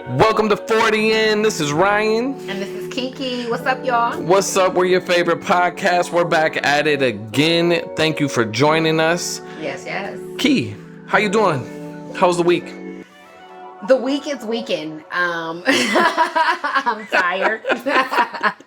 Welcome to 40 In. This is Ryan. And this is Kiki. What's up, y'all? What's up? We're your favorite podcast. We're back at it again. Thank you for joining us. Yes. Key, how you doing? How's the week? The week is weekend. I'm tired. Got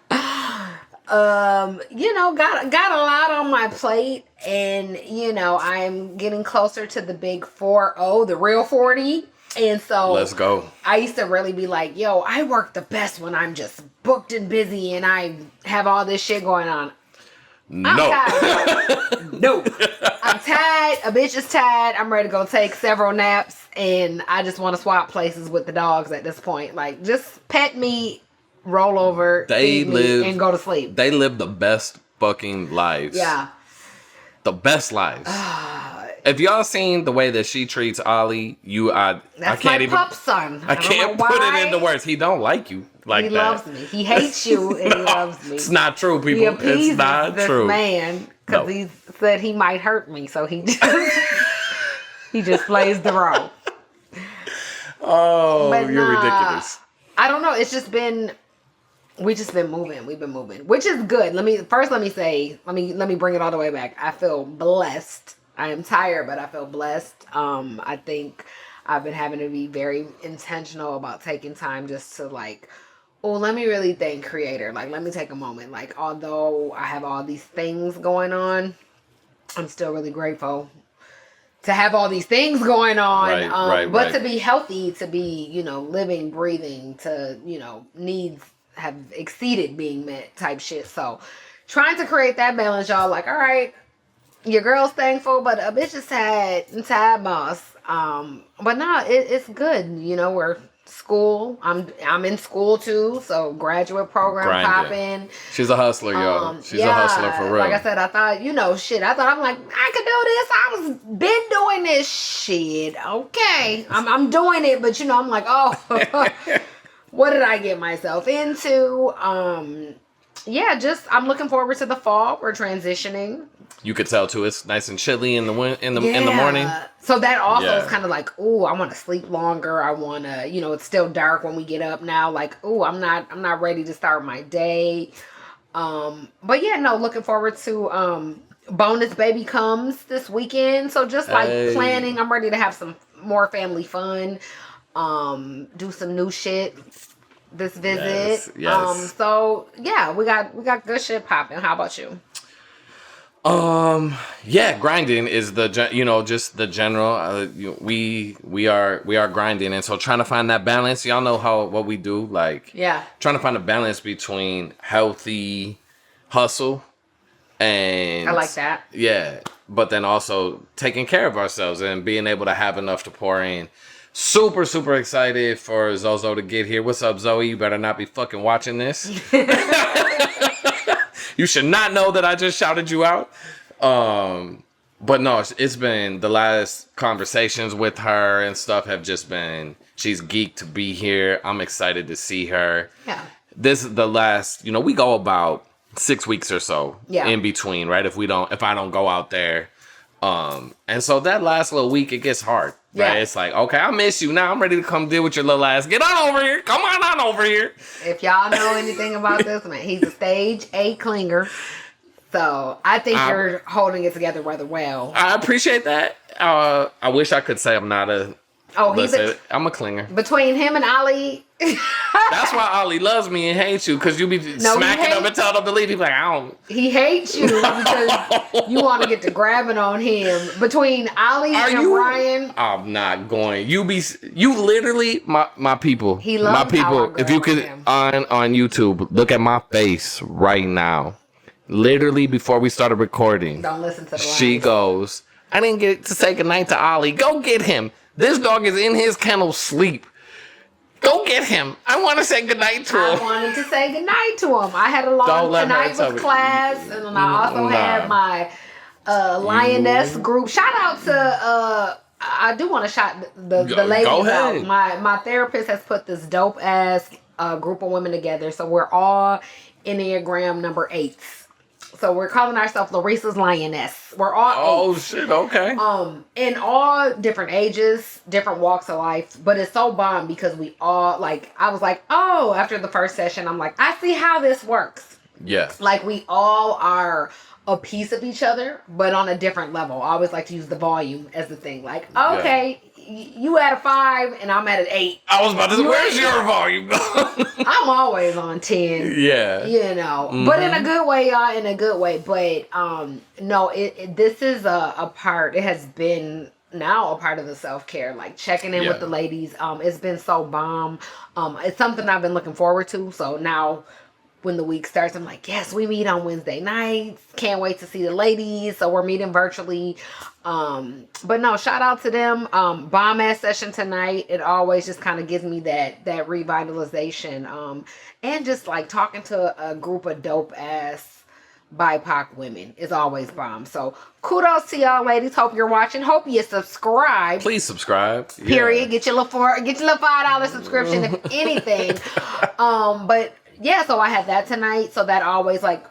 a lot on my plate, and I'm getting closer to the big 40, the real 40. And so Let's go. I used to really be like, yo, I work the best when I'm just booked and busy and I have all this shit going on. No. No. I'm tired. A bitch is tired. I'm ready to go take several naps, and I just want to swap places with the dogs at this point. Like, just pet me, roll over, feed me, and go to sleep. They live the best fucking lives. Yeah. The best lives. If y'all seen the way that she treats Ollie, I That's can't my even. pup son. I can't put it into words. He don't like you like he that. He loves me. He hates you and he loves me. It's not true, people. He appeases It's not this true. man because he said he might hurt me, so he just plays the role. Oh, but you're ridiculous. I don't know. It's just been. We've been moving, which is good. Let me bring it all the way back. I feel blessed. I am tired, but I feel blessed. I think I've been having to be very intentional about taking time just to let me really thank Creator. Like, let me take a moment. Like, although I have all these things going on, I'm still really grateful to have all these things going on. But to be healthy, to be, living, breathing, to, needs have exceeded being met type shit. So trying to create that balance, y'all. Like, all right, your girl's thankful, but a bitch is tired, boss. But no, it's good. We're school. I'm in school too, so graduate program popping. She's a hustler, y'all. She's a hustler for real. Like I said, I thought, I'm like, I could do this. I was been doing this shit. Okay, I'm doing it, but I'm like, oh. What did I get myself into? I'm looking forward to the fall. We're transitioning. You could tell too. It's nice and chilly in the morning. So that also is kind of like, ooh, I want to sleep longer. I want to, it's still dark when we get up now. Like, ooh, I'm not ready to start my day. Looking forward to bonus baby comes this weekend. So just planning. I'm ready to have some more family fun. Do some new shit this visit. Yes. We got good shit popping. How about you? Grinding is just the general. We are grinding, and so trying to find that balance. Y'all know what we do. Trying to find a balance between healthy hustle and I like that. Yeah, but then also taking care of ourselves and being able to have enough to pour in. Super, super excited for Zozo to get here. What's up, Zoe? You better not be fucking watching this. You should not know that I just shouted you out. But no, it's been the last conversations with her and stuff have just been, she's geeked to be here. I'm excited to see her. Yeah. This is the last, we go about 6 weeks or so in between, right? If I don't go out there. And so that last little week, it gets hard. Right? Yeah. It's like, okay, I miss you. Now I'm ready to come deal with your little ass. Get on over here. Come on over here. If y'all know anything about this, man, he's a stage A clinger. So I think you're holding it together rather well. I appreciate that. I wish I could say I'm not a... Oh, I'm a clinger. Between him and Ollie. That's why Ollie loves me and hates you, because you be smacking him and telling him to leave. He's like, I don't. He hates you because you want to get to grabbing on him. Between Ollie and Ryan. I'm not going. You literally, my people. He loves my people. If you could, him. on YouTube, look at my face right now. Literally before we started recording. Don't listen to the She goes, I didn't get to say goodnight to Ollie. Go get him. This dog is in his kennel sleep. Go get him. I want to say goodnight to him. I wanted to say goodnight to him. I had a long night with class, and then I also had my lioness group. Shout out to I do want to shout the ladies out. My therapist has put this dope ass group of women together. So we're all Enneagram number 8s. So we're calling ourselves Larissa's Lioness. We're all eight. Shit, okay. In all different ages, different walks of life, but it's so bomb because we all like. I was like, oh, after the first session, I'm like, I see how this works. Yeah. Like we all are a piece of each other, but on a different level. I always like to use the volume as the thing. Like, okay, you at a 5 and I'm at an 8. I was about to say, where's your volume? I'm always on 10. Yeah. You know, but in a good way, y'all, in a good way. But no, this is a part, it has been now a part of the self-care, like checking in with the ladies. It's been so bomb. It's something I've been looking forward to. So now when the week starts, I'm like, yes, we meet on Wednesday nights. Can't wait to see the ladies. So we're meeting virtually. But no, shout out to them. Bomb ass session tonight. It always just kind of gives me that revitalization. And just like talking to a group of dope ass BIPOC women is always bomb. So kudos to y'all ladies. Hope you're watching. Hope you subscribe. Please subscribe. Period. Yeah. Get your little $5 subscription if anything. But yeah, so I had that tonight. So that always like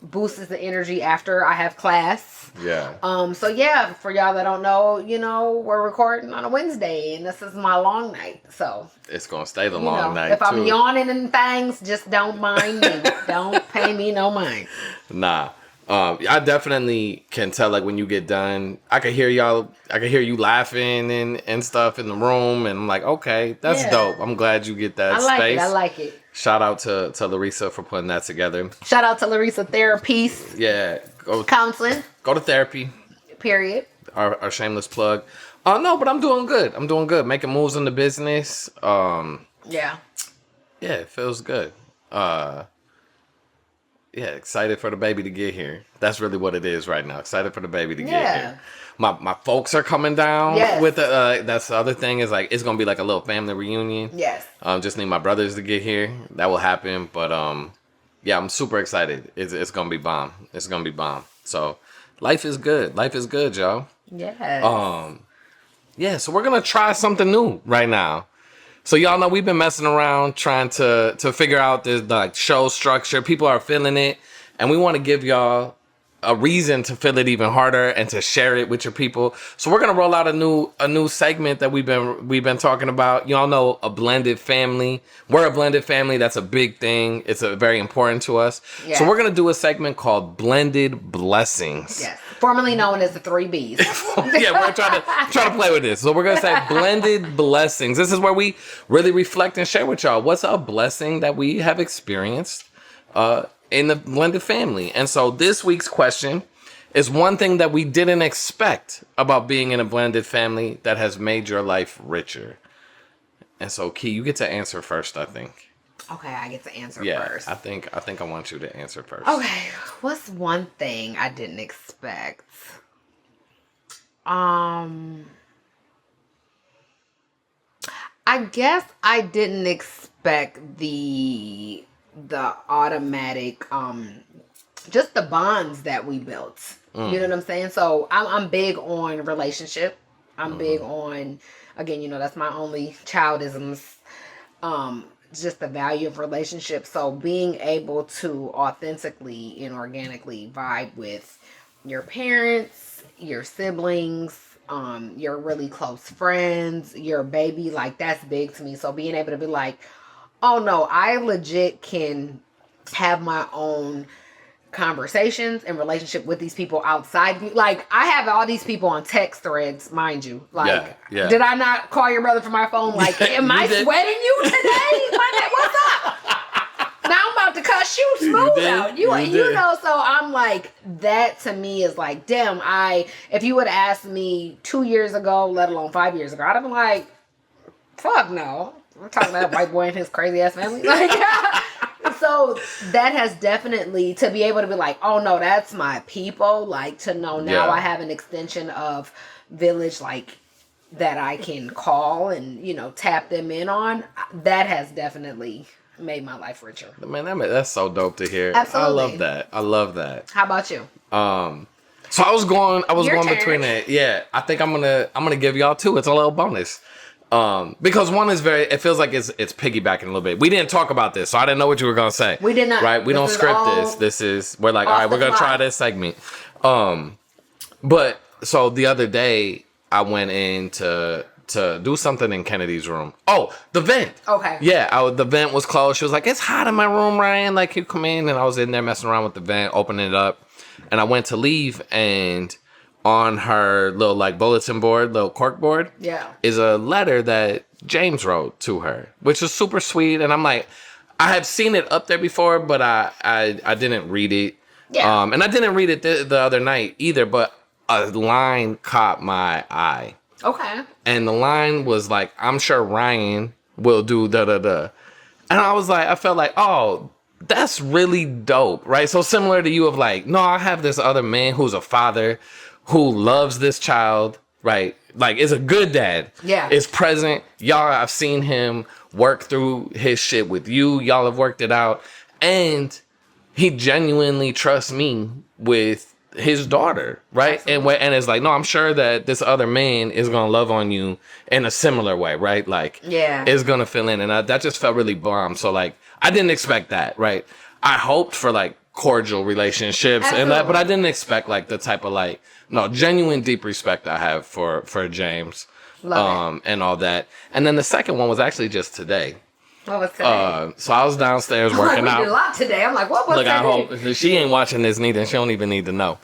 boosts the energy after I have class. Yeah. So yeah, for y'all that don't know, you know, we're recording on a Wednesday and this is my long night. So it's gonna stay the long night. If I'm yawning and things, just don't mind me. Don't pay me no mind. Nah. I definitely can tell, like, when you get done, I can hear you laughing and stuff in the room, and I'm like, okay, that's dope. I'm glad you get that space. I like it. Shout out to Larissa for putting that together. Shout out to Larissa Therapies. Yeah. Counseling. Go to therapy. Period. Our shameless plug. No, but I'm doing good. Making moves in the business. Yeah, it feels good. Yeah, excited for the baby to get here. That's really what it is right now. Excited for the baby to get here. My folks are coming down with that's the other thing is like it's gonna be like a little family reunion. Yes. Just need my brothers to get here. That will happen. But yeah, I'm super excited. It's gonna be bomb. It's gonna be bomb. So life is good. Life is good, y'all. Yes. Yeah, so we're gonna try something new right now. So y'all know we've been messing around trying to figure out this like show structure. People are feeling it, and we want to give y'all a reason to feel it even harder and to share it with your people. So we're gonna roll out a new segment that we've been talking about. Y'all know a blended family. We're a blended family. That's a big thing. It's very important to us. Yes. So we're gonna do a segment called Blended Blessings. Yes, formerly known as the 3 Bs. Yeah, we're trying to play with this. So we're gonna say Blended Blessings. This is where we really reflect and share with y'all what's a blessing that we have experienced in the blended family. And so this week's question is one thing that we didn't expect about being in a blended family that has made your life richer. And so Key, you get to answer first, I think. Okay, I get to answer first. I think I want you to answer first. Okay, what's one thing I didn't expect? I guess I didn't expect the automatic just the bonds that we built. You know what I'm saying? So I'm big on relationship. I'm big on, again, you know, that's my only childisms. Just the value of relationship. So being able to authentically and organically vibe with your parents, your siblings, your really close friends, your baby, like that's big to me. So being able to be like, oh no, I legit can have my own conversations and relationship with these people outside. Like I have all these people on text threads, mind you. Like, did I not call your brother from my phone? Like, am I sweating you today? What's up? Now I'm about to cuss you smooth out. You know, so I'm like, that to me is like, damn, if you would have asked me 2 years ago, let alone 5 years ago, I'd have been like, fuck no. I'm talking about that white boy and his crazy ass family. Like, so that has definitely, to be able to be like, oh no, that's my people. Like to know now I have an extension of village, like that I can call and, you know, tap them in on. That has definitely made my life richer. Man, that's so dope to hear. Absolutely. I love that. How about you? So I was going between it. Yeah, I think I'm gonna give y'all 2. It's a little bonus. Because one is it feels like it's piggybacking a little bit. We didn't talk about this, so I didn't know what you were going to say. We did not. Right? We don't script this. We're like, all right, we're going to try this segment. But so the other day I went in to do something in Kennedy's room. Oh, the vent. Okay. Yeah, the vent was closed. She was like, it's hot in my room, Ryan. Like, you come in. And I was in there messing around with the vent, opening it up. And I went to leave, and on her little like bulletin board, little cork board, is a letter that James wrote to her, which is super sweet. And I'm like, I have seen it up there before, but I didn't read it. Yeah. And I didn't read it the other night either, but a line caught my eye. Okay. And the line was like, I'm sure Ryan will do da-da-da. And I was like, I felt like, oh, that's really dope, right? So similar to you of like, no, I have this other man who's a father who loves this child, right? Like, is a good dad. Yeah. Is present. Y'all, I've seen him work through his shit with you. Y'all have worked it out. And he genuinely trusts me with his daughter, right? Absolutely. And it's like, no, I'm sure that this other man is going to love on you in a similar way, right? Like, is going to fill in. And that just felt really bomb. So, like, I didn't expect that, right? I hoped for, like, cordial relationships and that, but I didn't expect, like, the type of, like, no, genuine deep respect I have for James. Love it. And all that. And then the second one was actually just today. What was today? So I was downstairs working out. We did a lot today. I'm like, what was today? I hope she ain't watching this neither. She don't even need to know.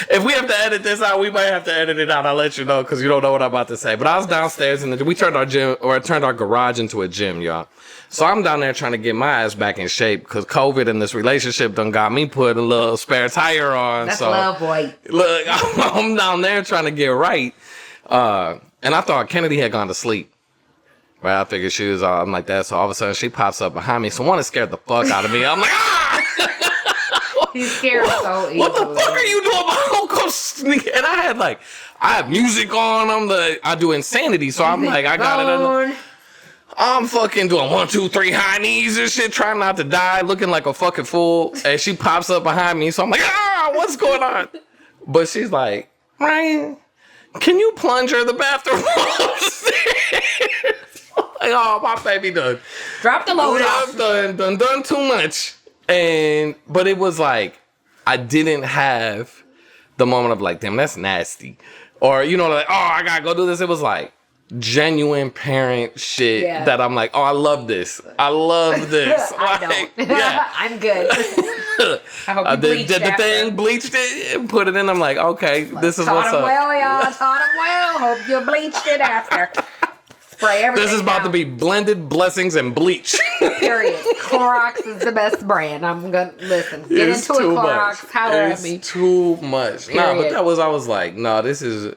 If we have to edit this out, we might have to edit it out. I'll let you know because you don't know what I'm about to say. But I was downstairs and we turned our garage into a gym, y'all. So I'm down there trying to get my ass back in shape because COVID and this relationship done got me put a little spare tire on. That's love, boy. Look, I'm down there trying to get right. And I thought Kennedy had gone to sleep. Right, I figured she was I'm like that. So all of a sudden she pops up behind me. So one, it scared the fuck out of me. I'm like, ah! He's scared so easily. What the fuck are you doing? Don't go sneak. And I have music on. I do Insanity. So I'm like, I got it in. I'm fucking doing 1, 2, 3 high knees and shit, trying not to die, looking like a fucking fool. And she pops up behind me. So I'm like, what's going on? But she's like, Ryan, can you plunge her in the bathroom upstairs? Like, oh, my baby done. Drop the load off. Done too much. But it was like, I didn't have the moment of like, damn, that's nasty. Or, you know, like, oh, I gotta go do this. It was like genuine parent shit that I'm like, oh, I love this. I love this. I don't. Yeah. I'm good. I hope you bleached did the thing, bleached it, and put it in. I'm like, okay, this is what's up. Well, y'all. Taught him well. Hope you bleached it after. Spray everything. This is about to be blended blessings and bleach. Period. Clorox is the best brand. I'm gonna listen. Get into it, Clorox. Holler at me. It's too much. Nah, but I was like, no, this is.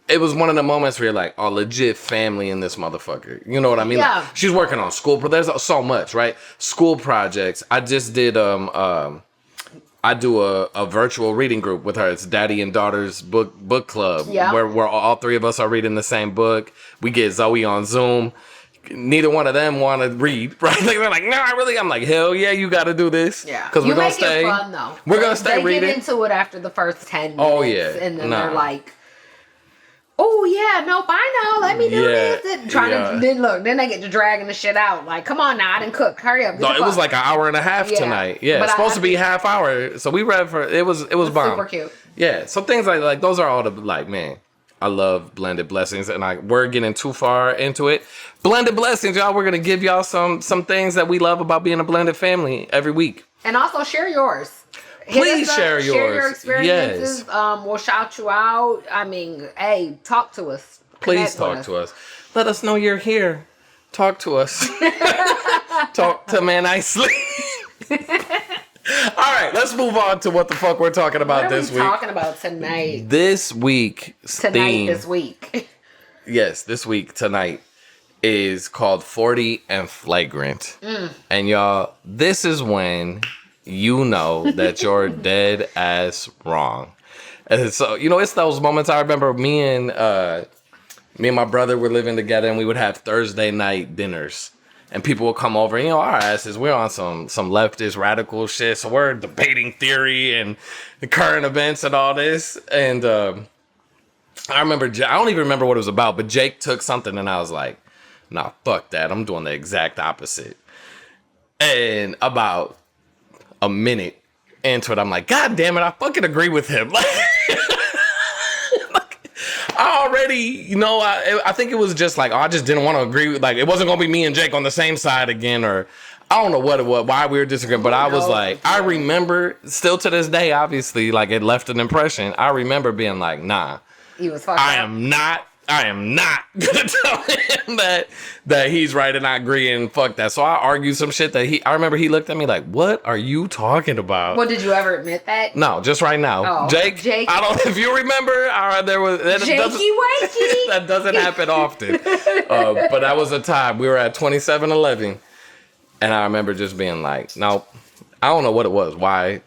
It was one of the moments where you're like, oh, legit family in this motherfucker. You know what I mean? Yeah. Like, she's working on school, but there's so much, right? School projects. I just did I do a virtual reading group with her. It's Daddy and Daughter's book club. Yeah. Where all three of us are reading the same book. We get Zoe on Zoom. Neither one of them want to read, right? Like, they're like, no, I'm like, hell yeah, you got to do this. Yeah. Because we're going to stay. You make it fun, though. We're going to stay reading. They get into it after the first 10 minutes. Oh, yeah. And then they're like, oh, yeah, nope, I know. Let me do this. Then they get to dragging the shit out. Like, come on now, I didn't cook. Hurry up. No, it was like an hour and a half tonight. Yeah, it's supposed to be half hour. So we read for, it was bomb. Super cute. Yeah, so things like those are all the, like, man, I love blended blessings. And we're getting too far into it. Blended blessings, y'all. We're going to give y'all some things that we love about being a blended family every week. And also share yours. Please share yours. Share your experiences. Yes. We'll shout you out. I mean, hey, talk to us. Please talk to us. Let us know you're here. Talk to us. Talk to me nicely. All right, let's move on to what the fuck we're talking about this week. What are we talking about tonight? This week. This week. Yes, this week, tonight, is called 40 and Flagrant. And y'all, this is when you know that you're dead ass wrong. And so, you know, it's those moments. I remember me and my brother were living together, and we would have Thursday night dinners. And people would come over, and, you know, our asses, we're on some leftist radical shit. So we're debating theory and the current events and all this. And I remember, I don't even remember what it was about, but Jake took something and I was like, nah, fuck that. I'm doing the exact opposite. And about a minute into it, I'm like, God damn it, I fucking agree with him. Like, I already, I think it was just like, I just didn't want to agree with, like, it wasn't going to be me and Jake on the same side again, or I don't know what it was, why we were disagreeing, but I was like, I remember, still to this day, obviously, like, it left an impression. I remember being like, nah, he was fucked I up. am not gonna tell him that he's right and I agree and fuck that. So I argued some shit I remember he looked at me like, what are you talking about? Well, did you ever admit that? No, just right now. Oh, Jake, I don't if you remember, there was that doesn't happen often. But that was a time we were at 2711 and I remember just being like, no, I don't know what it was. Why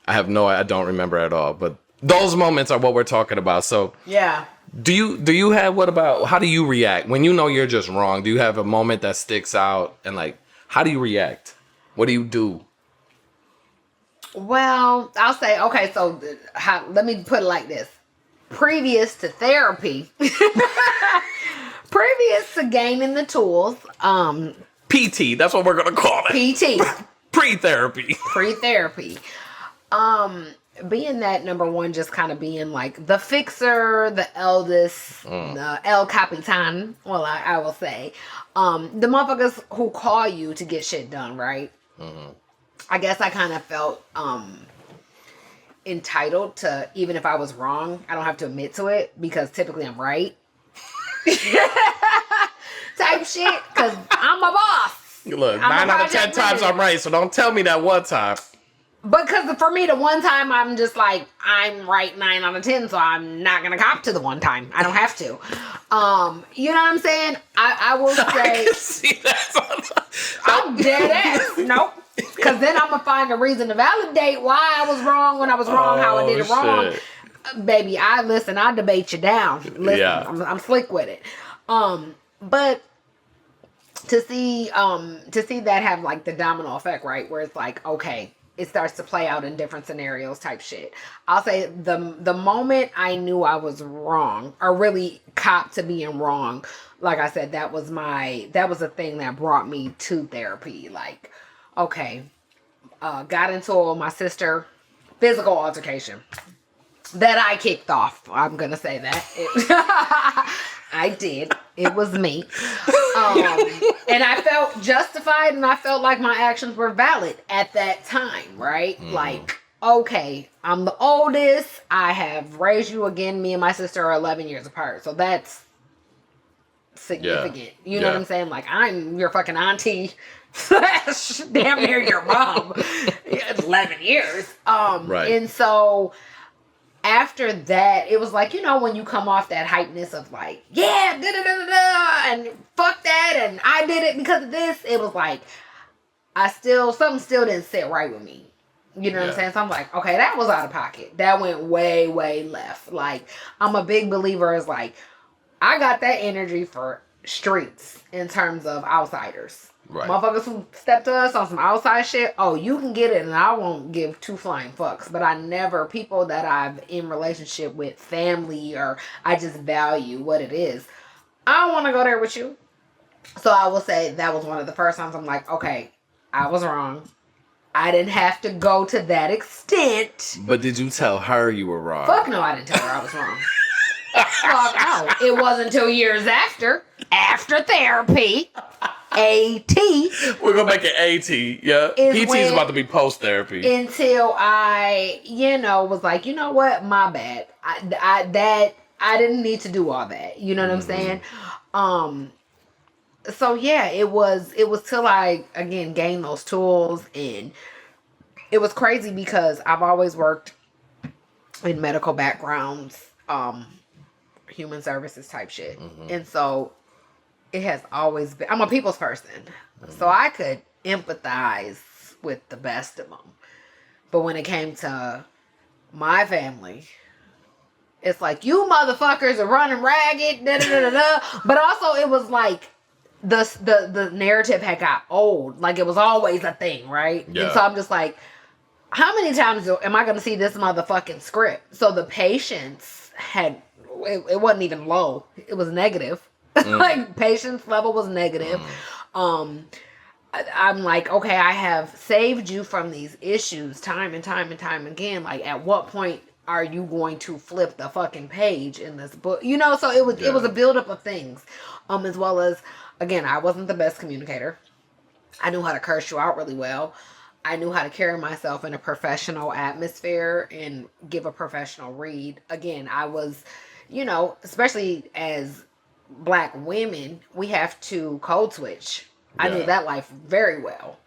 I don't remember at all. But those moments are what we're talking about. So yeah. Do you have, how do you react when you know you're just wrong? Do you have a moment that sticks out and like, how do you react? What do you do? Well, I'll say, okay, so let me put it like this. Previous to therapy, previous to gaining the tools, PT, that's what we're going to call it. PT. Pre-therapy. Pre-therapy. Being that number one, just kind of being like the fixer, the eldest, the El Capitan, well, I will say, the motherfuckers who call you to get shit done, right? Mm-hmm. I guess I kind of felt entitled to, even if I was wrong, I don't have to admit to it because typically I'm right. Type shit, because I'm a boss. Look, 9 out of 10 times I'm right, so don't tell me that one time. Because for me, the one time, I'm just like, I'm right 9 out of 10, so I'm not going to cop to the one time. I don't have to. You know what I'm saying? I will say... I can see that. I'm dead ass. Nope. Because then I'm going to find a reason to validate why I was wrong when I was wrong, how I did it wrong. Baby, I debate you down. Listen, yeah. I'm slick with it. But to see that have like the domino effect, right? Where it's like, okay, it starts to play out in different scenarios type shit. I'll say the moment I knew I was wrong, or really copped to being wrong, like I said, that was a thing that brought me to therapy. Like, okay, got into my sister physical altercation that I kicked off. I'm gonna say that. I did. It was me. And I felt justified and I felt like my actions were valid at that time, right? Like, okay, I'm the oldest. I have raised you again. Me and my sister are 11 years apart. So that's significant. Yeah. You know what I'm saying? Like, I'm your fucking auntie slash damn near your mom. 11 years. Right. And so... after that, it was like, when you come off that hypeness of like, yeah, and fuck that, and I did it because of this, it was like, something still didn't sit right with me. You know what I'm saying? So I'm like, okay, that was out of pocket. That went way, way left. Like, I'm a big believer is like, I got that energy for streets in terms of outsiders. Right. Motherfuckers who step to us on some outside shit, oh, you can get it and I won't give two flying fucks. But people that I've in relationship with, family, or I just value what it is, I don't want to go there with you. So I will say that was one of the first times I'm like, okay, I was wrong. I didn't have to go to that extent. But did you tell her you were wrong? Fuck no, I didn't tell her I was wrong. Fuck no. It wasn't until years after therapy, AT. We're going to make it AT, yeah. PT is about to be post-therapy. Until I, was like, you know what? My bad. I didn't need to do all that. You know what I'm saying? So yeah, it was till I, again, gained those tools. And it was crazy because I've always worked in medical backgrounds, human services type shit. And so it has always been, I'm a people's person. So I could empathize with the best of them. But when it came to my family, it's like, you motherfuckers are running ragged, da da da da da. But also it was like, the narrative had got old. Like, it was always a thing, right? Yeah. And so I'm just like, how many times am I going to see this motherfucking script? So the patience it wasn't even low. It was negative. Like patience level was negative. I'm like, okay, I have saved you from these issues time and time and time again. Like, at what point are you going to flip the fucking page in this book? You know, so it was a buildup of things. As well as, again, I wasn't the best communicator. I knew how to curse you out really well. I knew how to carry myself in a professional atmosphere and give a professional read. Again, I was, you know, especially as Black women, we have to code switch. I knew that life very well.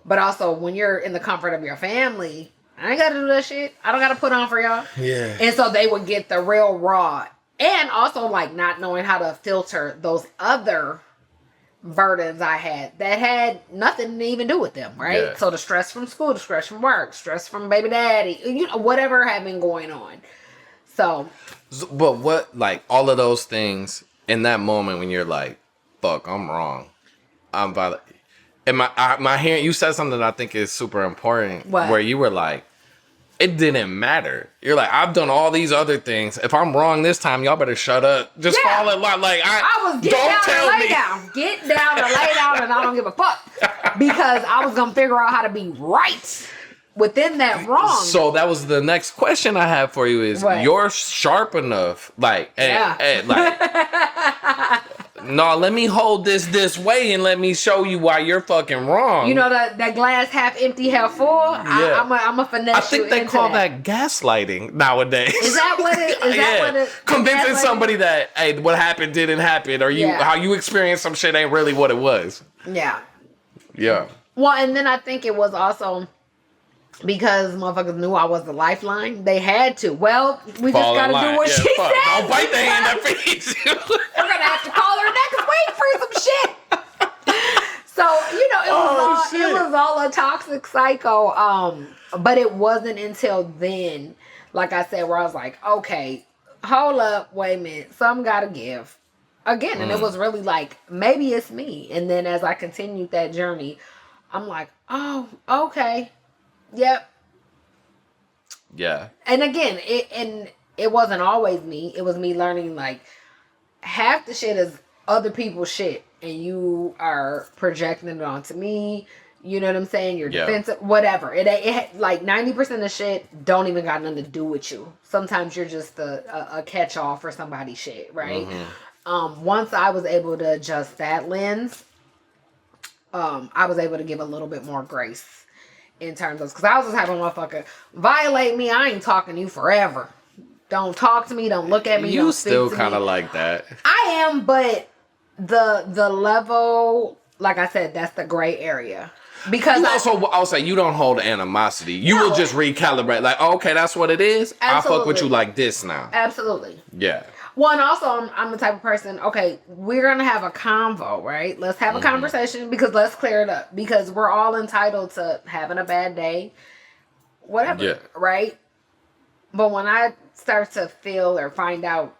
But also, when you're in the comfort of your family, I ain't got to do that shit. I don't got to put on for y'all. Yeah. And so they would get the real raw. And also, like, not knowing how to filter those other burdens I had that had nothing to even do with them, right? Yeah. So the stress from school, the stress from work, stress from baby daddy, you know, whatever had been going on. So. But what, like, all of those things in that moment when you're like, fuck, I'm wrong. I'm about to, and my hearing, you said something that I think is super important. What? Where you were like, it didn't matter. You're like, I've done all these other things. If I'm wrong this time, y'all better shut up. Just fall in line. Like, I was get down and lay down. Get down and lay down, and I don't give a fuck. Because I was going to figure out how to be right within that wrong. So that was the next question I have for you is, what? You're sharp enough. Like, no, let me hold this way and let me show you why you're fucking wrong. You know that glass half empty, half full? Yeah. I'm a finesse. I think they call that gaslighting nowadays. Is that what it is? That what it, convincing somebody that, hey, what happened didn't happen, or how you experienced some shit ain't really what it was. Yeah. Yeah. Well, and then I think it was also because motherfuckers knew I was the lifeline. They had to. Well, we just gotta do what she said. Don't bite the hand that feeds you. We're gonna have to call her next week for some shit. So, you know, it was all a toxic cycle. But it wasn't until then, like I said, where I was like, okay, hold up, wait a minute, something gotta give. Again, and it was really like, maybe it's me. And then as I continued that journey, I'm like, oh, okay. Yep. Yeah. And again, it wasn't always me. It was me learning, like, half the shit is other people's shit, and you are projecting it onto me. You know what I'm saying? You're defensive, whatever. It like 90% of shit don't even got nothing to do with you. Sometimes you're just a catch-all for somebody's shit, right? Once I was able to adjust that lens, I was able to give a little bit more grace. In terms of, because I was just having a motherfucker violate me. I ain't talking to you forever. Don't talk to me. Don't look at me. You still kind of like that. I am, but the level, like I said, that's the gray area. Because I'll say you don't hold animosity. You will just recalibrate. Like, oh, okay, that's what it is. I fuck with you like this now. Absolutely. Yeah. Well, and also, I'm the type of person, okay, we're going to have a convo, right? Let's have a conversation because let's clear it up. Because we're all entitled to having a bad day, whatever, right? But when I start to feel or find out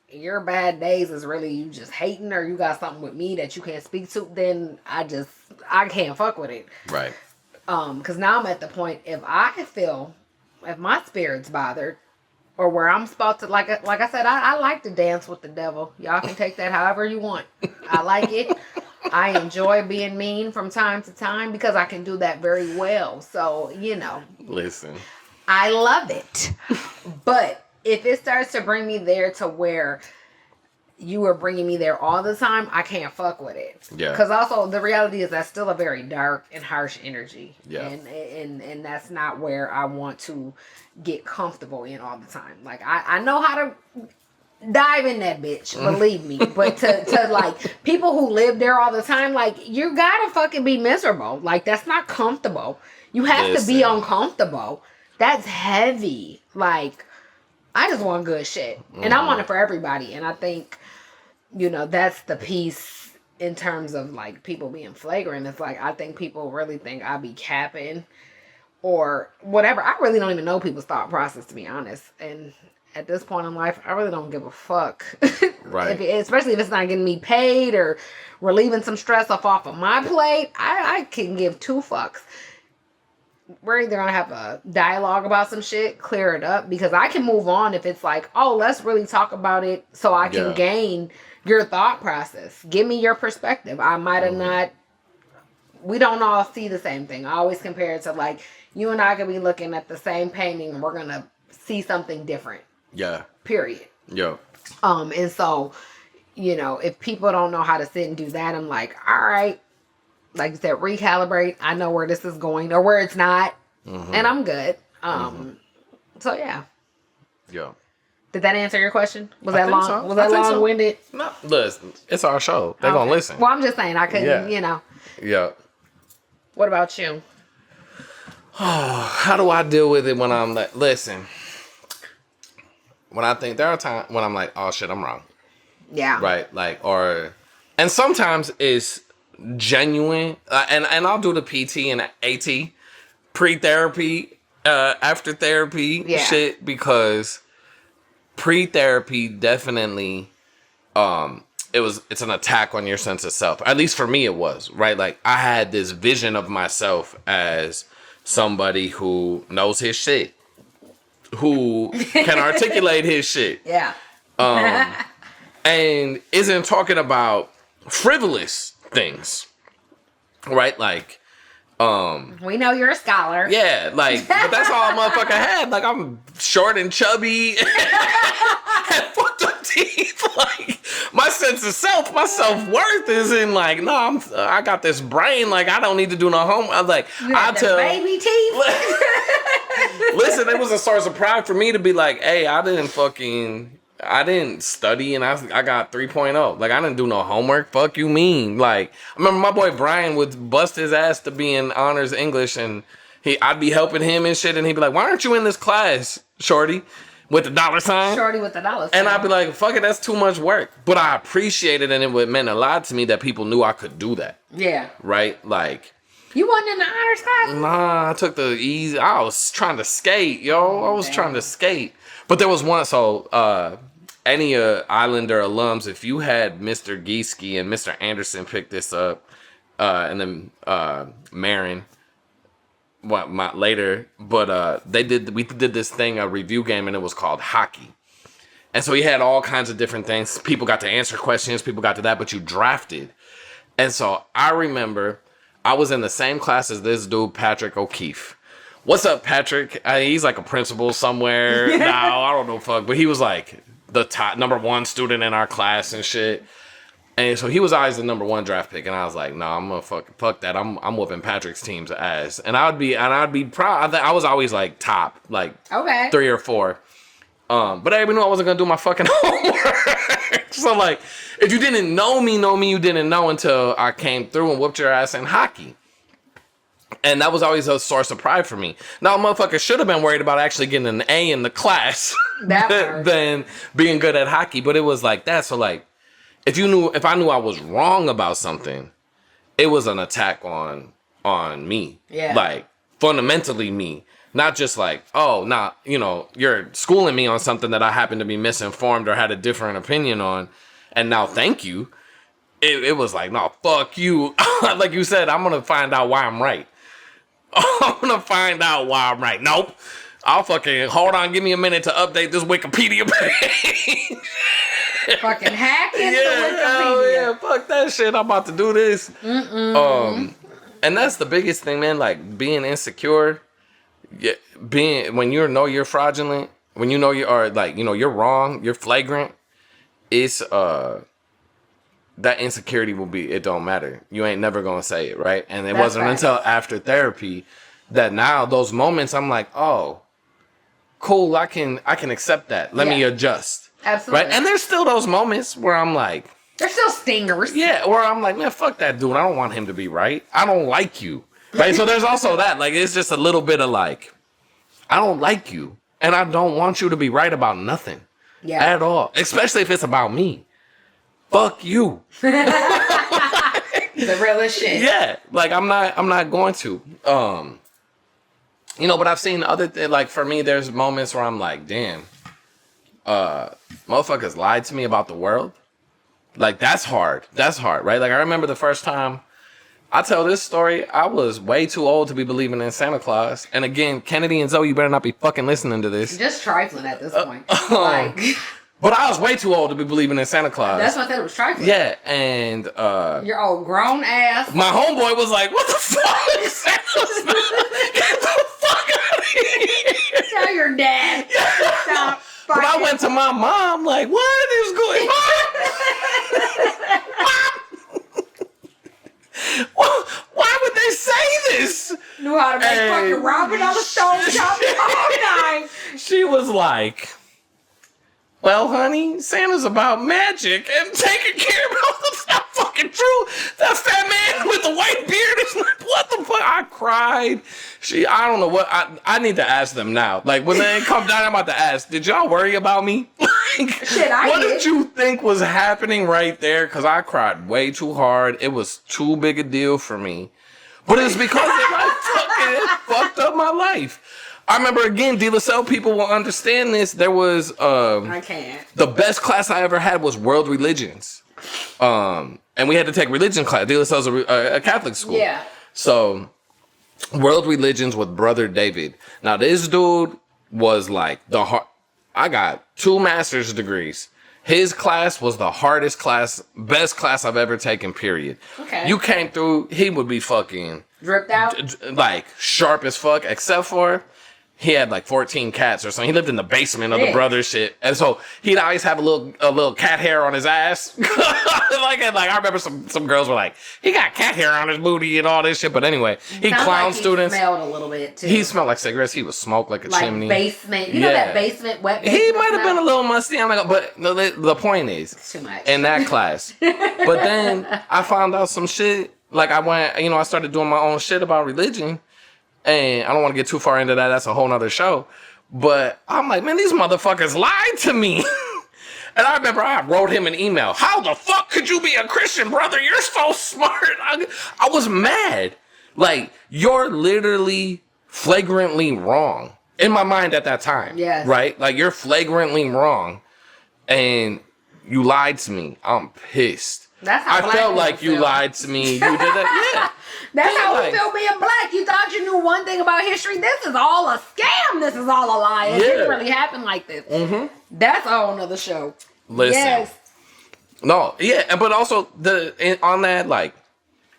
your bad days is really you just hating or you got something with me that you can't speak to, then I can't fuck with it. Right. Because now I'm at the point, if my spirit's bothered, or where I'm supposed to, like I said, I like to dance with the devil. Y'all can take that however you want. I like it. I enjoy being mean from time to time because I can do that very well. So, you know. Listen. I love it. But if it starts to bring me there to where you are bringing me there all the time, I can't fuck with it. Yeah. Because also the reality is that's still a very dark and harsh energy. Yeah. And that's not where I want to get comfortable in all the time. Like I know how to dive in that bitch, believe me. But to like people who live there all the time, like you gotta fucking be miserable. Like that's not comfortable. You have to be uncomfortable. That's heavy. Like I just want good shit. And I want it for everybody. And I think, you know, that's the piece in terms of like people being flagrant. It's like I think people really think I be capping or whatever. I really don't even know people's thought process, to be honest. And at this point in life, I really don't give a fuck. Right. Especially if it's not getting me paid or relieving some stress off of my plate. I can give two fucks. we're either gonna have a dialogue about some shit, clear it up, because I can move on if it's like, oh, let's really talk about it so I can gain your thought process. Give me your perspective. I might have not. We don't all see the same thing. I always compare it to like you and I could be looking at the same painting and we're gonna see something different. Yeah. Period. Yeah. And so, you know, if people don't know how to sit and do that, I'm like, all right, like you said, recalibrate. I know where this is going or where it's not, and I'm good. So yeah. Yeah. Did that answer your question? Was that long? So. Was that long-winded? So. No, listen, it's our show. They're gonna listen. Well, I'm just saying I couldn't, you know. Yeah. What about you? How do I deal with it when I'm like, listen, when I think there are times when I'm like, oh shit, I'm wrong. Yeah. Right. Like, and sometimes it's genuine. And I'll do the PT and AT, pre-therapy, after therapy shit, because pre-therapy definitely, it's an attack on your sense of self. At least for me, it was, right? Like, I had this vision of myself as somebody who knows his shit, who can articulate his shit. Yeah. And isn't talking about frivolous things, right? Like, we know you're a scholar. Yeah, like, but that's all a motherfucker had. Like, I'm short and chubby, had fucked up teeth. Like, my sense of self, my self-worth is in like, no, I got this brain. Like, I don't need to do no homework. I'm like, I tell baby teeth. Listen, it was a source of pride for me to be like, hey, I didn't study and I got 3.0. Like, I didn't do no homework. Fuck you mean? Like, I remember my boy Brian would bust his ass to be in honors English and I'd be helping him and shit and he'd be like, why aren't you in this class, shorty? With the $? Shorty with the $. And I'd be like, fuck it, that's too much work. But I appreciated it and it meant a lot to me that people knew I could do that. Yeah. Right? Like, you wasn't in the honors class? Nah, I took the easy. I was trying to skate, yo. I was trying to skate. But there was one, so any Islander alums, if you had Mr. Gieske and Mr. Anderson pick this up, and then Marin, later, but we did this thing, a review game, and it was called hockey. And so he had all kinds of different things. People got to answer questions, people got to that, but you drafted. And so I remember I was in the same class as this dude, Patrick O'Keefe. What's up, Patrick? He's like a principal somewhere. No, I don't know fuck. But he was like the top #1 student in our class and shit. And so he was always the #1 draft pick. And I was like, no, I'm gonna fuck that. I'm whooping Patrick's team's ass. And I'd be proud. I was always like top, like 3 or 4. But everybody knew I wasn't gonna do my fucking homework. So like, if you didn't know me, you didn't know until I came through and whooped your ass in hockey. And that was always a source of pride for me. Now, motherfucker should have been worried about actually getting an A in the class than being good at hockey. But it was like that. So like, if I knew I was wrong about something, it was an attack on me. Yeah. Like, fundamentally me. Not just like, oh, nah, you're schooling me on something that I happen to be misinformed or had a different opinion on. And now, thank you. It was like, no, fuck you. Like you said, I'm going to find out why I'm right. I'm going to find out why I'm right. Nope. I'll fucking, hold on, give me a minute to update this Wikipedia page. Fucking hack into Wikipedia. Yeah, fuck that shit. I'm about to do this. And that's the biggest thing, man. Like, being insecure. Yeah, when you know you're fraudulent, when you know you are like, you're wrong, you're flagrant, it's that insecurity will be, it don't matter. You ain't never gonna say it, right? And it wasn't until after therapy that now those moments I'm like, oh, cool, I can accept that. Let me adjust. Absolutely. Right? And there's still those moments where I'm like, there's still stingers. Yeah, where I'm like, man, fuck that dude. I don't want him to be right. I don't like you. Right? So there's also that. Like, it's just a little bit of like, I don't like you. And I don't want you to be right about nothing. Yeah. At all. Especially if it's about me. Fuck you. The realest shit. Yeah. Like, I'm not going to. But I've seen other things. Like, for me, there's moments where I'm like, damn. Motherfuckers lied to me about the world. Like, that's hard. That's hard, right? Like, I remember the first time I tell this story. I was way too old to be believing in Santa Claus. And again, Kennedy and Zoe, you better not be fucking listening to this. Just trifling at this point. Like... But I was way too old to be believing in Santa Claus. That's what I said, it was trifling. Yeah, and... your old grown ass. My homeboy was like, what the fuck? Santa's not... Get the fuck out of here. Tell your dad. Stop. But I went to my mom like, what is going on? Mom! Why would they say this? Knew how to make fucking ramen on the stove top all night. She was like... Well, honey, Santa's about magic and taking care of all the stuff. Fucking true. That fat man with the white beard is like, what the fuck? I cried. I don't know what. I need to ask them now. Like, when they come down, I'm about to ask, did y'all worry about me? Like, shit, what did you think was happening right there? Because I cried way too hard. It was too big a deal for me. But it's because it fucked up my life. I remember, again, De La Salle people will understand this. There was... I can't. The best class I ever had was world religions. And we had to take religion class. De La Salle's a Catholic school. Yeah. So, world religions with Brother David. Now, this dude was like I got 2 master's degrees. His class was the hardest class, best class I've ever taken, period. Okay. You came through, he would be fucking... Dripped out? Like, sharp as fuck, except for... He had like 14 cats or something. He lived in the basement of the brother's shit. And so he'd always have a little cat hair on his ass. like I remember some girls were like, he got cat hair on his booty and all this shit. But anyway, he clowned students. He smelled a little bit too. He smelled like cigarettes. He was smoked like a chimney. Basement. You know that basement, wet basement. He might have been a little musty. I'm like, but the point is, it's too much. In that class. But then I found out some shit. Like I started doing my own shit about religion. And I don't want to get too far into that. That's a whole nother show. But I'm like, man, these motherfuckers lied to me. And I remember I wrote him an email. How the fuck could you be a Christian, brother? You're so smart. I was mad. Like, you're literally flagrantly wrong. In my mind at that time. Yes. Right? Like, you're flagrantly wrong. And you lied to me. I'm pissed. That's how I felt like you lied to me. You did that? Yeah. That's how we feel being black. You thought you knew one thing about history. This is all a scam. This is all a lie. It didn't really happen like this. Mm-hmm. That's a whole nother show. Listen. Yes. No, yeah, but also on that, like,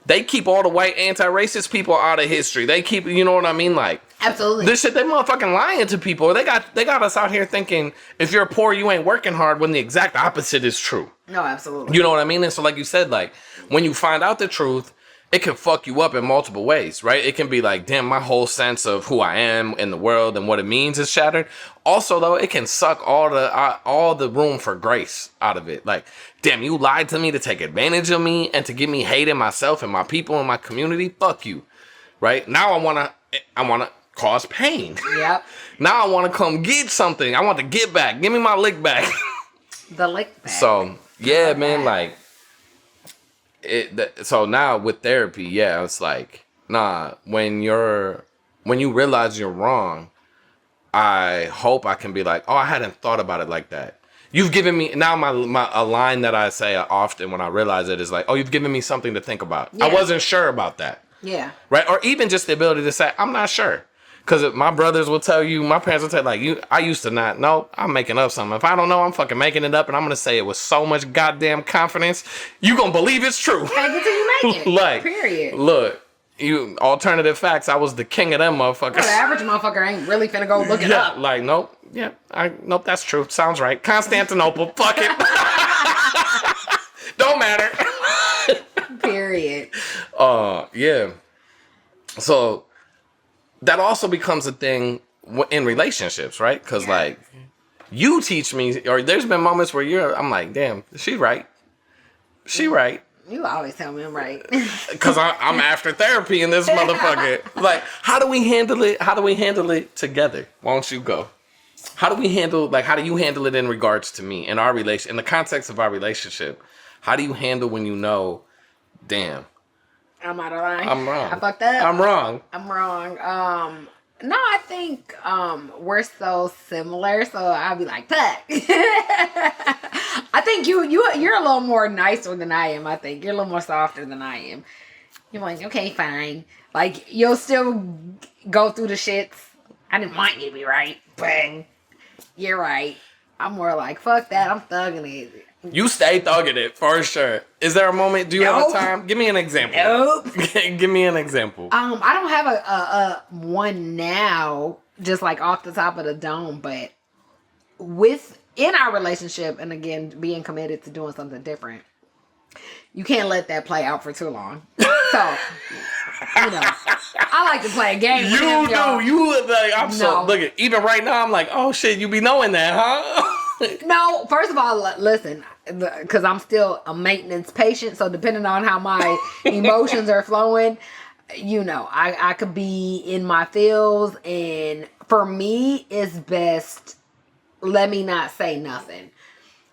they keep all the white anti-racist people out of history. They keep, you know what I mean? Like, absolutely. This shit, they motherfucking lying to people. They got us out here thinking if you're poor, you ain't working hard, when the exact opposite is true. No, absolutely. You know what I mean? And so, like you said, like, when you find out the truth, it can fuck you up in multiple ways, right? It can be like, damn, my whole sense of who I am in the world and what it means is shattered. Also, though, it can suck all the room for grace out of it. Like, damn, you lied to me to take advantage of me and to get me hating myself and my people and my community. Fuck you, right? Now I wanna cause pain. Yep. Now I wanna come get something. I want to get back. Give me my lick back. The lick back. So yeah, man, like. So now with therapy, yeah, it's like, nah, when you realize you're wrong, I hope I can be like, oh, I hadn't thought about it like that. You've given me, now a line that I say often when I realize it is like, oh, you've given me something to think about. Yeah. I wasn't sure about that. Yeah. Right? Or even just the ability to say, I'm not sure. Because my brothers will tell you, my parents will tell you, like, I used to not know. I'm making up something. If I don't know, I'm fucking making it up, and I'm going to say it with so much goddamn confidence, you going to believe it's true. Fake it till you make it. Like, period. Look, you alternative facts, I was the king of them motherfuckers. Well, the average motherfucker ain't really finna go look it up. Like, nope. Yeah, nope, that's true. Sounds right. Constantinople, fuck it. Don't matter. Period. Yeah. So that also becomes a thing in relationships, right? Because, like, you teach me, or there's been moments where I'm like, damn, she right. She right. You always tell me I'm right. Because I'm after therapy in this motherfucker. Like, how do we handle it? How do we handle it together? Why don't you go? How do you handle it in regards to me, in our relation, in the context of our relationship? How do you handle when you know, damn, I'm out of line. I'm wrong. I fucked up. I'm wrong. No, I think we're so similar, so I'll be like, fuck. I think you're a little more nicer than I am. I think you're a little more softer than I am. You're like, okay, fine. Like, you'll still go through the shits. I didn't want you to be right, but you're right. I'm more like, fuck that. I'm thugging it. You stay thugging it for sure. Is there a moment? Do you have a time? Give me an example. Nope. Give me an example. I don't have a one now, just like off the top of the dome, but within our relationship, and again, being committed to doing something different, you can't let that play out for too long. So, I like to play a game. You do. Y'all. You like, I'm so, look at, even right now, I'm like, oh shit, you be knowing that, huh? No, first of all, listen, because I'm still a maintenance patient, so depending on how my emotions are flowing, I could be in my feels, and for me, it's best, let me not say nothing.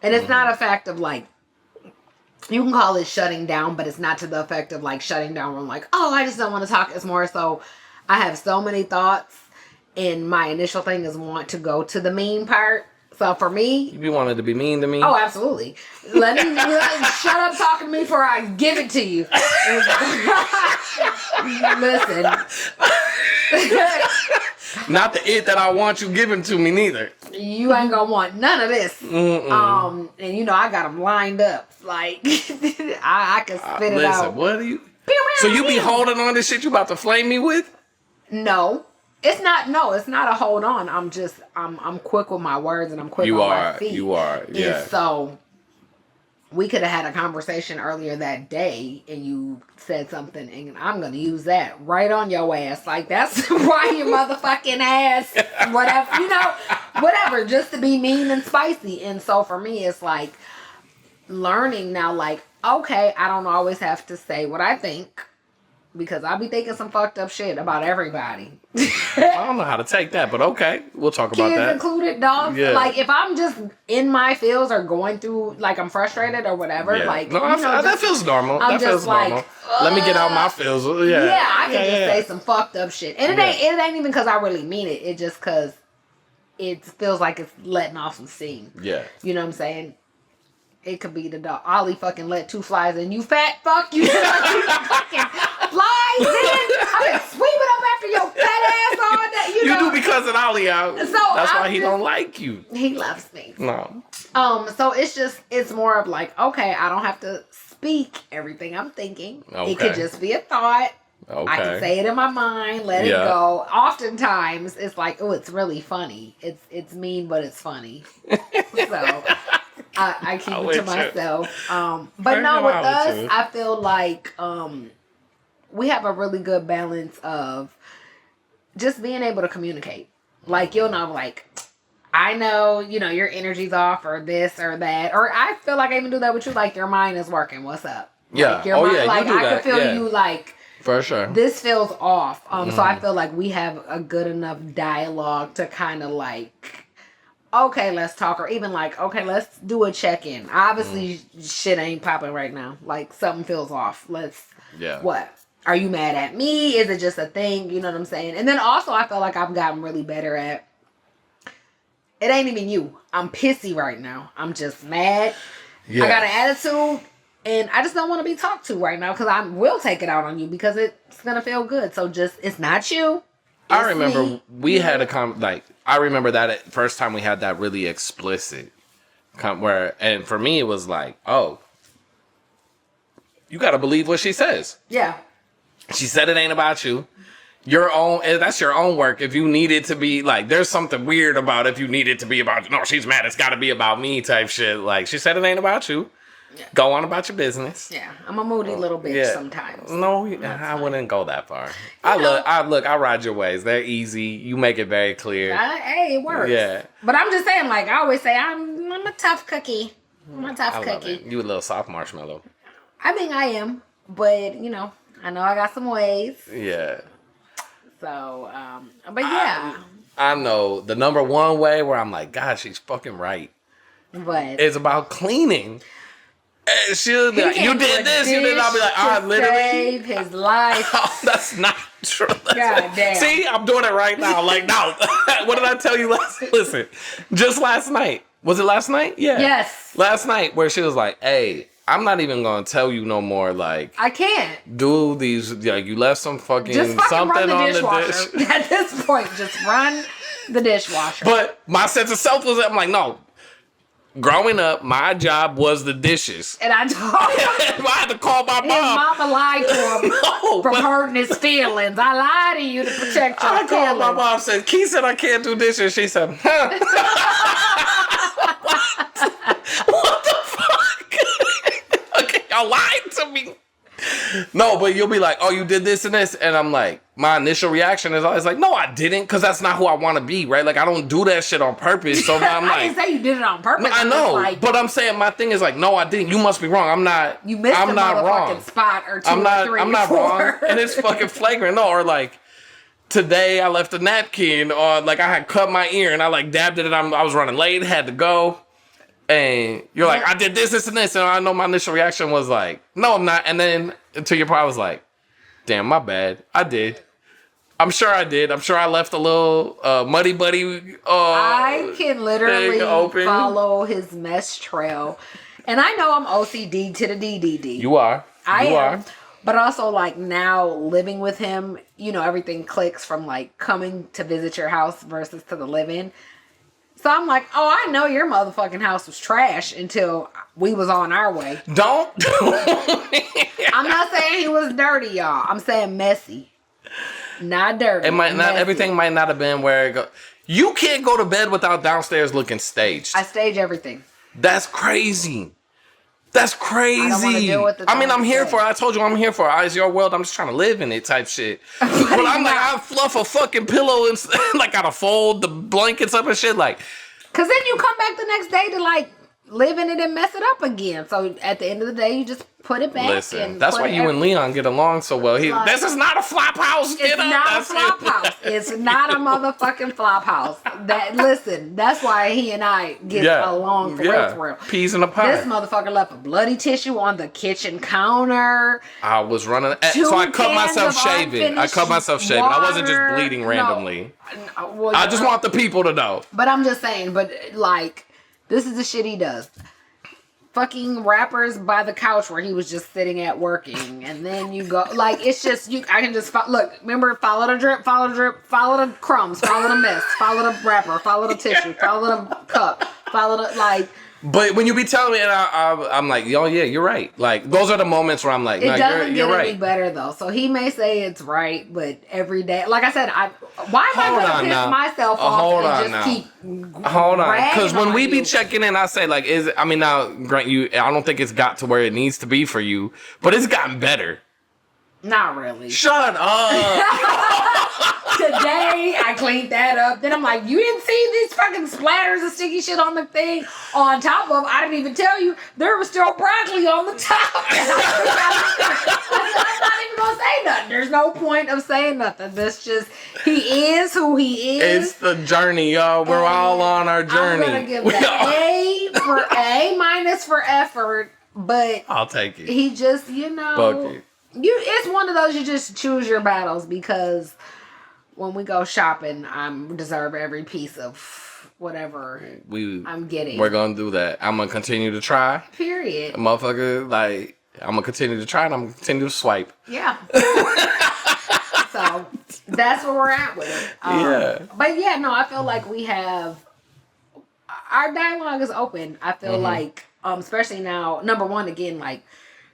And it's not a fact of like, you can call it shutting down, but it's not to the effect of like shutting down where I'm like, oh, I just don't want to talk. It's more so I have so many thoughts, and my initial thing is want to go to the mean part. So for me, you wanted to be mean to me? Oh, absolutely. Let me shut up talking to me before I give it to you. Listen. Not the it that I want you giving to me neither. You ain't gonna want none of this. And I got them lined up. Like I can spit it out. What are you? So you be holding on to shit you about to flame me with? No. It's not a hold on. I'm quick with my words, and I'm quick on my feet. You are. Yeah. And so we could have had a conversation earlier that day, and you said something, and I'm going to use that right on your ass. Like, that's why your motherfucking ass, whatever, just to be mean and spicy. And so for me, it's like learning now, like, okay, I don't always have to say what I think, because I'll be thinking some fucked up shit about everybody. I don't know how to take that, but okay. We'll talk about that. Kids included, dogs. Yeah. Like, if I'm just in my feels or going through, like, I'm frustrated or whatever, like, that feels normal. That feels normal. Let me get out my feels. Yeah. Yeah, I can just say some fucked up shit. And it ain't even because I really mean it. It just because it feels like it's letting off some steam. Yeah. You know what I'm saying? It could be the dog. Ollie fucking let 2 flies in. You fat fuck. You fucking flies in. I've been sweeping up after your fat ass all day. You do because of Ollie out. So that's why he don't like you. He loves me. No. So it's more of like, okay, I don't have to speak everything I'm thinking. Okay. It could just be a thought. Okay. I can say it in my mind, let it go. Oftentimes, it's like, oh, it's really funny. It's mean, but it's funny. So I keep it to myself. But no, with us, I feel like we have a really good balance of just being able to communicate. Like, like, I know, your energy's off or this or that. Or I feel like I even do that with you. Like, your mind is working. What's up? Yeah. Like, your mind, like, I can feel you, like, for sure. This feels off. So I feel like we have a good enough dialogue to kind of like, okay, let's talk. Or even like, okay, let's do a check-in. Obviously, shit ain't popping right now. Like, something feels off. What? Are you mad at me? Is it just a thing? You know what I'm saying? And then also, I feel like I've gotten really better at, it ain't even you. I'm pissy right now. I'm just mad. Yeah. I got an attitude. And I just don't want to be talked to right now, because I will take it out on you because it's going to feel good. So it's not you. I remember we had I remember that first time we had that really explicit and for me it was like, oh, you got to believe what she says. Yeah. She said it ain't about you. That's your own work. If you need it to be like, there's something weird about if you need it to be about, no, she's mad, it's got to be about me type shit. Like, she said it ain't about you. Yeah. Go on about your business. Yeah, I'm a moody little bitch sometimes. No, I wouldn't go that far. I ride your ways. They're easy. You make it very clear. Hey, it works. Yeah. But I'm just saying, like I always say, I'm a tough cookie. I'm a tough cookie. You a little soft marshmallow. I think I am, but I know I got some ways. Yeah. So, but yeah. I know the number one way where I'm like, God, she's fucking right. What? It's about cleaning. She'll be like, you did this, you did. I'll be like, I literally save his life. Oh, that's not true. God damn. See, I'm doing it right now. Like, no. What did I tell you listen, just last night. Was it last night? Yeah. Yes. Last night where she was like, hey, I'm not even gonna tell you no more. Like, I can't do these. Like, you left some fucking something run the on dishwasher. the dish. At this point, just run the dishwasher. But my sense of self was, I'm like, no. Growing up, my job was the dishes. And I told him. I had to call my mom. His mama lied to him from hurting his feelings. I lied to you to protect your feelings. I called my mom, said, Key said I can't do dishes. She said, huh? What the fuck? Okay, y'all lied to me. No, but you'll be like, oh, you did this and this. And I'm like, my initial reaction is always like, no, I didn't. Because that's not who I want to be, right? Like, I don't do that shit on purpose. So I'm like, I didn't say you did it on purpose. I know. But I'm saying my thing is like, no, I didn't. You must be wrong. I'm not. You missed I'm a not wrong. spot or two I'm not, or three I'm not or four. wrong. And it's fucking flagrant. No, or like, today I left a napkin or like I had cut my ear and I like dabbed it and I was running late, had to go. And you're like, I did this and this. And I know my initial reaction was like, no, I'm not. And then to your point, I was like, damn, my bad. I did. I'm sure I did. I'm sure I left a little muddy buddy. I can literally follow his mess trail. And I know I'm OCD to the DDD. You are. I am. But also, like, now living with him, you know, everything clicks from, like, coming to visit your house versus to the live-in. So I'm like, oh, I know your motherfucking house was trash until we was on our way. Don't. I'm not saying he was dirty, y'all. I'm saying messy. Not dirty. It might not. Everything might not have been where it go. You can't go to bed without downstairs looking staged. I stage everything. That's crazy. That's crazy. I don't want to deal with the I'm here for it. I told you I'm here for it. It's your world. I'm just trying to live in it type shit. But I'm like, I fluff a fucking pillow and like gotta fold the blankets up and shit. Like, cause then you come back the next day to like live in it and mess it up again. So at the end of the day, you just put it back. Listen, that's why you and Leon get along so well. This is not a flop house. It's not a flop house. It's not a motherfucking flop house. That's why he and I get along for real. Peas in a pie. This motherfucker left a bloody tissue on the kitchen counter. I was running, so I cut myself shaving. I wasn't just bleeding randomly. I just want the people to know. But I'm just saying, like, this is the shit he does. Fucking wrappers by the couch where he was just sitting at working, and then you go like it's just I can just look. Remember, follow the drip, follow the crumbs, follow the mess, follow the wrapper, follow the tissue, follow the cup, follow the like. But when you be telling me, and I'm like, oh yeah, you're right. Like those are the moments where I'm like, it doesn't you're get right. any better though. So he may say it's right, but every day, like I said, why am I gonna piss myself off and just keep? Hold on, because when we be checking in, I say like, now, grant you, I don't think it's got to where it needs to be for you, but it's gotten better. Not really. Shut up. Today, I cleaned that up. Then I'm like, you didn't see these fucking splatters of sticky shit on the thing? On top of, I didn't even tell you, there was still broccoli on the top. I'm not even going to say nothing. There's no point of saying nothing. That's just, he is who he is. It's the journey, y'all. We're all on our journey. I'm going to give the A- for effort, but I'll take it. He just, bucket. It's one of those you just choose your battles, because when we go shopping, I deserve every piece of whatever I'm getting. We're gonna do that. I'm gonna continue to try. Period. Motherfucker, like I'm gonna continue to try and I'm gonna continue to swipe. Yeah. So that's where we're at with it. But yeah, no, I feel like we have our dialogue is open. I feel like, especially now, number one, again, like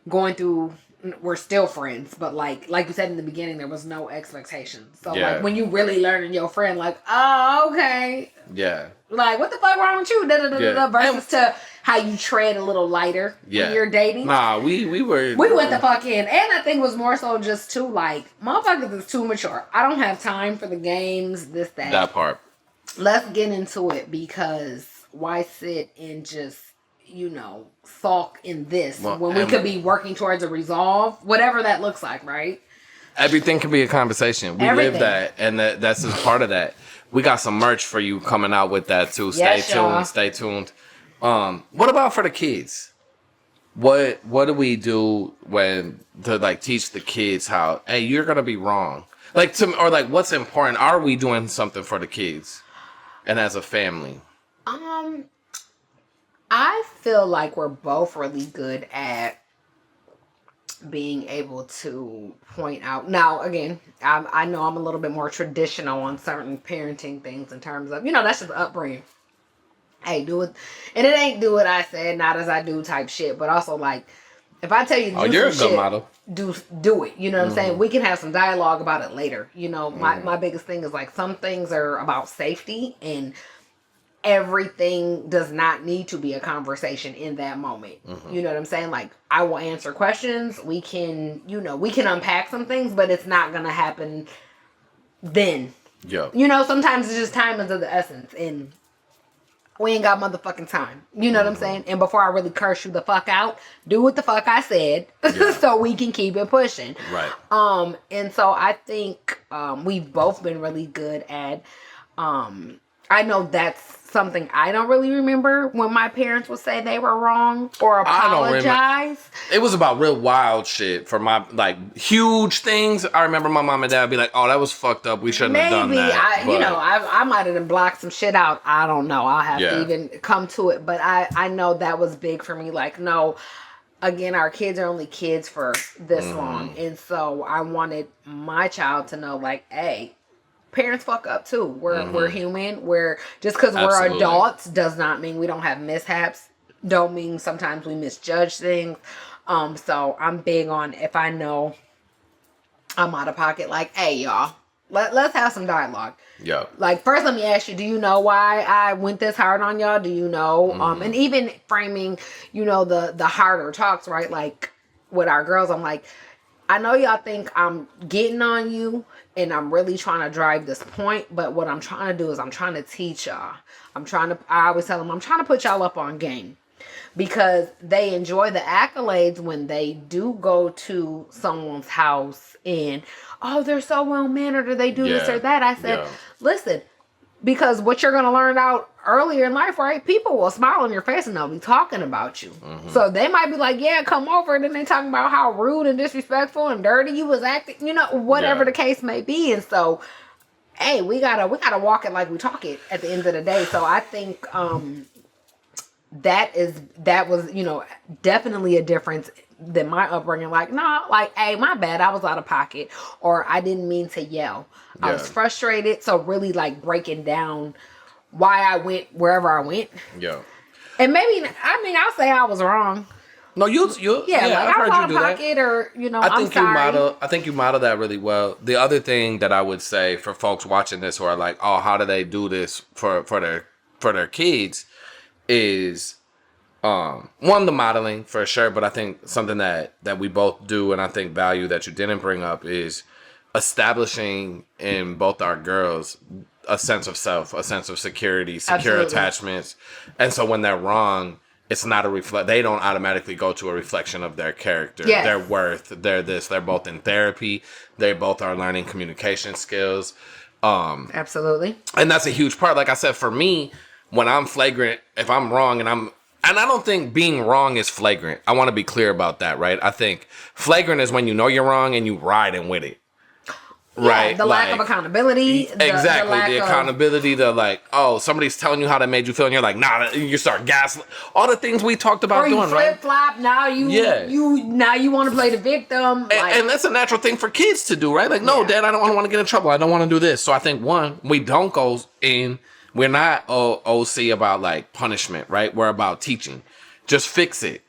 going through. We're still friends, but like you said in the beginning, there was no expectations. So like when you really learning your friend, like, oh, okay. Yeah. Like, what the fuck wrong with you? Versus to how you tread a little lighter when you're dating. Nah, we went the fuck in. And I think it was more so just too, like, motherfuckers is too mature. I don't have time for the games, this, that. That part. Let's get into it, because why sit and just, sulk in this when we could be working towards a resolve, whatever that looks like, right? Everything can be a conversation. We live that, and that's just part of that. We got some merch for you coming out with that too. Stay tuned. What about for the kids? What do we do to like teach the kids how, hey, you're gonna be wrong, or what's important? Are we doing something for the kids and as a family? I feel like we're both really good at being able to point out. Now, again, I know I'm a little bit more traditional on certain parenting things in terms of, that's just upbringing. Hey, do it. And it ain't do what I said, not as I do type shit, but also like, if I tell you to do you're some a good shit, model. Do it. You know what I'm saying? We can have some dialogue about it later. My biggest thing is like some things are about safety, and everything does not need to be a conversation in that moment. You know what I'm saying? Like, I will answer questions. We can, we can unpack some things, but it's not going to happen then. Yeah. Sometimes it's just time is of the essence, and we ain't got motherfucking time. You know what I'm saying? And before I really curse you the fuck out, do what the fuck I said so we can keep it pushing. Right. And so I think we've both been really good at I know that's something I don't really remember when my parents would say they were wrong or apologize. It was about real wild shit for my, like, huge things. I remember my mom and dad would be like, oh, that was fucked up. We shouldn't have done that. I might have blocked some shit out. I don't know. I'll have to even come to it. But I know that was big for me. Like, no, again, our kids are only kids for this long. And so I wanted my child to know, like, hey, parents fuck up too. We're human. We're just because we're adults does not mean we don't have mishaps. Don't mean sometimes we misjudge things. So I'm big on, if I know I'm out of pocket, like, hey y'all, let's have some dialogue. Yeah. Like, first let me ask you, do you know why I went this hard on y'all? Do you know? And even framing, the harder talks, right? Like with our girls, I'm like, I know y'all think I'm getting on you and I'm really trying to drive this point, but what I'm trying to do is I'm trying to teach y'all. I always tell them, I'm trying to put y'all up on game, because they enjoy the accolades when they do go to someone's house and, oh, they're so well-mannered, or they do this or that. I said, listen, because what you're going to learn out earlier in life, right? People will smile on your face and they'll be talking about you. So they might be like, yeah, come over. And then they talking about how rude and disrespectful and dirty you was acting, whatever the case may be. And so, hey, we gotta walk it like we talk it at the end of the day. So I think that was, definitely a difference than my upbringing. Like, nah, like, hey, my bad, I was out of pocket, or I didn't mean to yell. I was frustrated. So really, like, breaking down why I went wherever I went. Yeah. And maybe, I'll say I was wrong. No, you like, I was out of pocket, that. Or, I'm sorry. I think you model that really well. The other thing that I would say for folks watching this who are like, oh, how do they do this for their kids is, one, the modeling for sure, but I think something that we both do and I think value that you didn't bring up is establishing in both our girls a sense of self, a sense of security, secure attachments. And so when they're wrong, it's not they don't automatically go to a reflection of their character, their worth, they're both in therapy. They both are learning communication skills. Absolutely. And that's a huge part. Like I said, for me, when I'm flagrant, if I'm wrong and I don't think being wrong is flagrant. I want to be clear about that, right? I think flagrant is when you know you're wrong and you riding with it. Right. The lack of accountability. Exactly. The accountability, oh, somebody's telling you how that made you feel, and you're like, nah, you start gaslighting. All the things we talked about doing, right? Flip-flop, now you want to play the victim. And that's a natural thing for kids to do, right? Like, no, Dad, I don't want to get in trouble. I don't want to do this. So I think, one, we don't go in, we're not OC about, like, punishment, right? We're about teaching. Just fix it.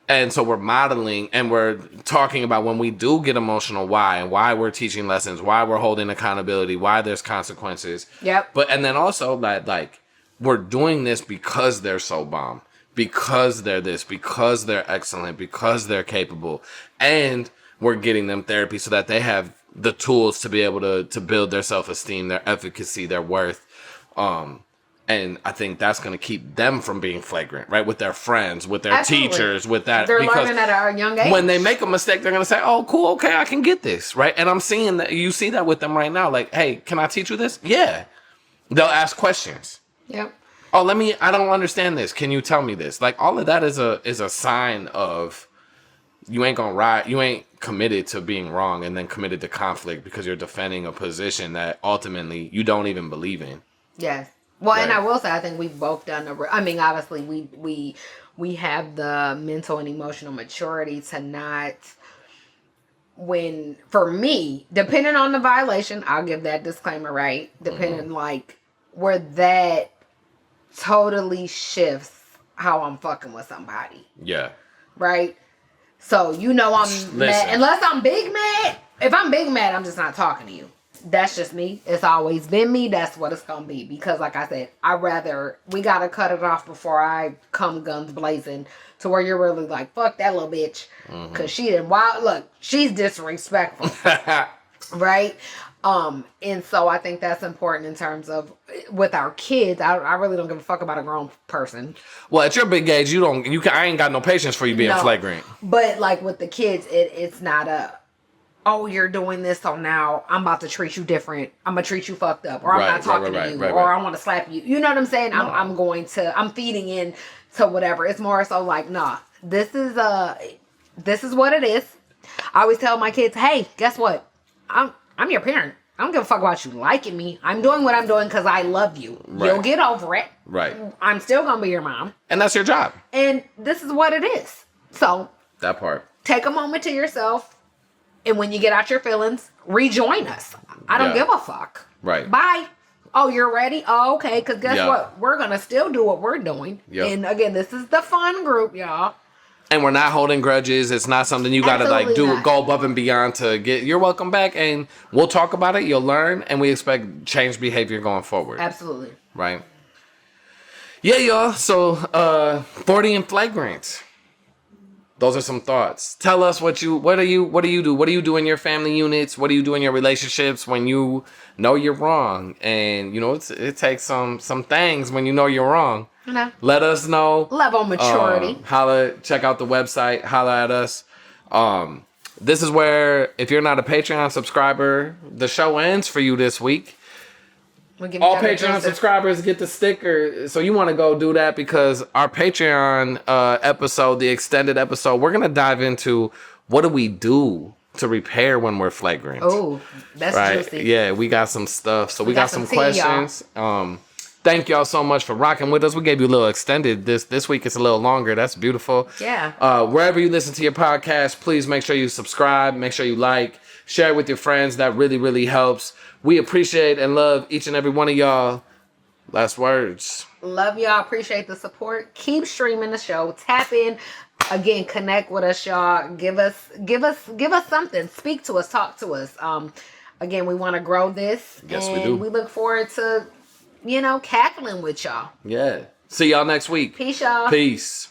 And so we're modeling and we're talking about when we do get emotional, why we're teaching lessons, why we're holding accountability, why there's consequences. Yep. And then also that, like, we're doing this because they're so bomb, because they're this, because they're excellent, because they're capable. And we're getting them therapy so that they have the tools to be able to build their self-esteem, their efficacy, their worth. And I think that's going to keep them from being flagrant, right? With their friends, with their teachers, with that. They're learning at a young age. When they make a mistake, they're going to say, oh, cool, okay, I can get this, right? And I'm seeing that. You see that with them right now. Like, hey, can I teach you this? Yeah. They'll ask questions. Yep. Oh, I don't understand this. Can you tell me this? Like, all of that is a sign of you ain't going to ride. You ain't committed to being wrong and then committed to conflict because you're defending a position that ultimately you don't even believe in. Yes. Well, right. And I will say, I think we've both done obviously we have the mental and emotional maturity to not, for me, depending on the violation, I'll give that disclaimer, right? Depending, where that totally shifts how I'm fucking with somebody. Yeah. Right? So, I'm mad. Unless I'm big mad. If I'm big mad, I'm just not talking to you. That's just me. It's always been me. That's what it's going to be. Because like I said, we got to cut it off before I come guns blazing to where you're really like, fuck that little bitch. Because she didn't, she's disrespectful. Right? And so I think that's important in terms of with our kids. I really don't give a fuck about a grown person. Well, at your big age, I ain't got no patience for you being flagrant. But like with the kids, it's not you're doing this, so now I'm about to treat you different. I'm gonna treat you fucked up, or I'm not talking to you, or I want to slap you. You know what I'm saying? No. I'm feeding in to whatever. It's more so like, nah, this is what it is. I always tell my kids, hey, guess what? I'm your parent. I don't give a fuck about you liking me. I'm doing what I'm doing because I love you. Right. You'll get over it. Right. I'm still gonna be your mom, and that's your job. And this is what it is. So that part. Take a moment to yourself. And when you get out your feelings, rejoin us. I don't give a fuck. Right. Bye. Oh, you're ready? Oh, okay. Because guess what? We're going to still do what we're doing. Yep. And again, this is the fun group, y'all. And we're not holding grudges. It's not something you got to go above and beyond to get. You're welcome back. And we'll talk about it. You'll learn. And we expect change behavior going forward. Absolutely. Right. Yeah, y'all. So, 40 and Flagrant. Those are some thoughts. Tell us what do you do? What do you do in your family units? What do you do in your relationships when you know you're wrong? And it takes some things when you know you're wrong. No. Let us know. Level maturity. Check out the website. Holla at us. This is where, if you're not a Patreon subscriber, the show ends for you this week. All Patreon subscribers get the sticker. So you want to go do that because our Patreon episode, the extended episode, we're going to dive into what do we do to repair when we're flagrant. Oh, that's juicy. Yeah, we got some stuff. So we got some questions. Thank y'all so much for rocking with us. We gave you a little extended. This week it's a little longer. That's beautiful. Yeah. Wherever you listen to your podcast, please make sure you subscribe. Make sure you like. Share it with your friends. That really, really helps. We appreciate and love each and every one of y'all. Last words. Love y'all. Appreciate the support. Keep streaming the show. Tap in. Again, connect with us, y'all. Give us something. Speak to us. Talk to us. Again, we want to grow this. Yes, we do. We look forward to, cackling with y'all. Yeah. See y'all next week. Peace, y'all. Peace.